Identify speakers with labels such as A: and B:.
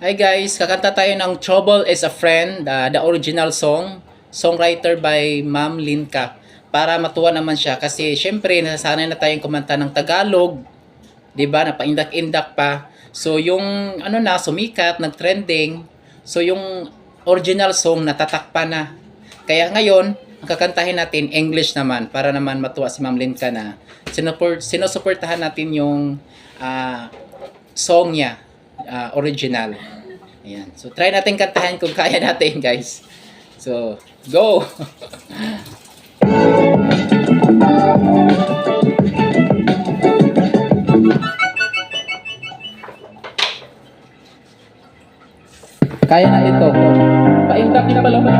A: Hi guys, kakanta tayo ng Trouble is a Friend, the original song, songwriter by Ma'am Linka. Para matuwa naman siya kasi syempre nasasanay na tayong kumanta ng Tagalog, 'di ba? Napaindak-indak pa. So yung ano na sumikat, nag-trending. So yung original song natatakpan na. Kaya ngayon, ang kakantahin natin English naman para naman matuwa si Ma'am Linka na sinusuportahan natin yung ah, song niya, original. Ayan. So, try natin kantahan kung kaya natin, guys. So, go! Kaya natin to. Paindak niya pala ba?